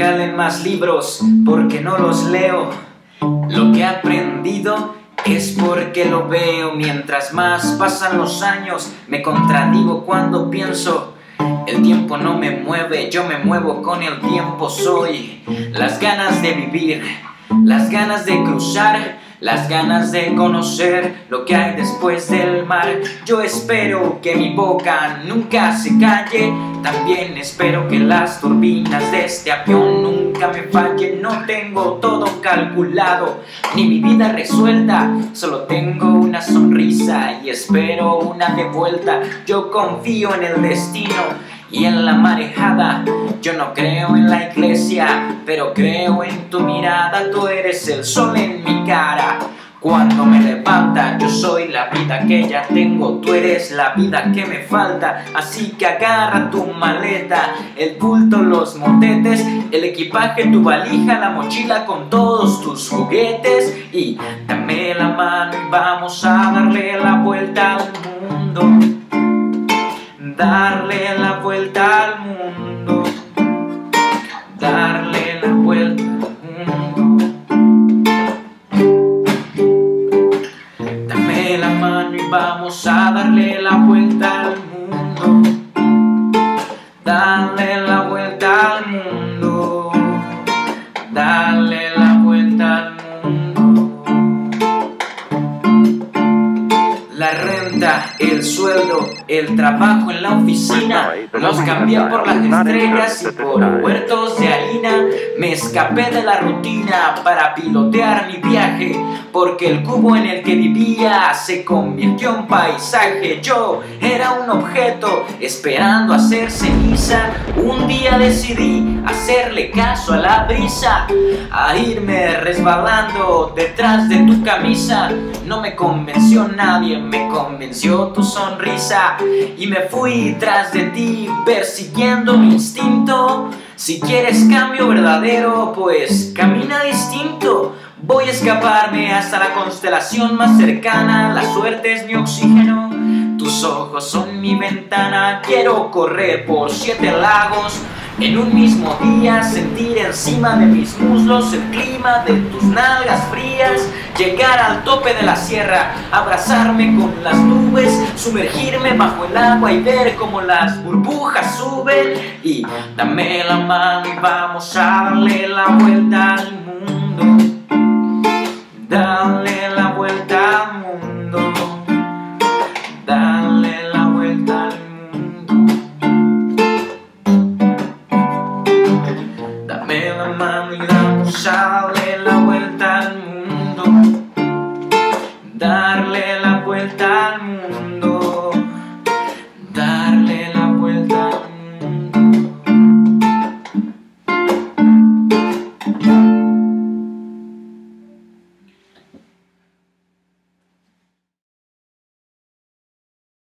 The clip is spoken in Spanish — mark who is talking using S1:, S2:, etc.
S1: regalen más libros porque no los leo. Lo que he aprendido es porque lo veo. Mientras más pasan los años, me contradigo cuando pienso: el tiempo no me mueve, yo me muevo con el tiempo. Soy las ganas de vivir, las ganas de cruzar, las ganas de conocer lo que hay después del mar. Yo espero que mi boca nunca se calle. También espero que las turbinas de este avión nunca me fallen. No tengo todo calculado, ni mi vida resuelta. Solo tengo una sonrisa y espero una de vuelta. Yo confío en el destino y en la marejada. Yo no creo en la iglesia, pero creo en tu mirada. Tú eres el sol en mi cara cuando me levanta. Yo soy la vida que ya tengo, tú eres la vida que me falta. Así que agarra tu maleta, el bulto, los motetes, el equipaje, tu valija, la mochila con todos tus juguetes, y dame la mano y vamos a darle la vuelta al mundo. Darle la vuelta al mundo, darle la vuelta al mundo. Dame la mano y vamos a darle la vuelta al mundo. Darle la vuelta al mundo, darle la vuelta al mundo. La renta, el sueldo, el trabajo en la oficina, los cambié por las estrellas y por huertos de harina. Me escapé de la rutina para pilotear mi viaje, porque el cubo en el que vivía se convirtió en paisaje. Yo era un objeto esperando a ser ceniza. Un día decidí hacerle caso a la brisa, a irme resbalando detrás de tu camisa. No me convenció nadie, me convenció tu sonrisa, y me fui tras de ti persiguiendo mi instinto. Si quieres cambio verdadero, pues camina distinto. Voy a escaparme hasta la constelación más cercana. La suerte es mi oxígeno, tus ojos son mi ventana. Quiero correr por 7 lagos en un mismo día, sentir encima de mis muslos el clima de tus nalgas frías, llegar al tope de la sierra, abrazarme con las nubes, sumergirme bajo el agua y ver cómo las burbujas suben. Y dame la mano y vamos a darle la vuelta al mundo. Dale la vuelta al mundo, dale la vuelta al mundo. Dame la mano y vamos a darle la vuelta al mundo. Darle la vuelta al mundo.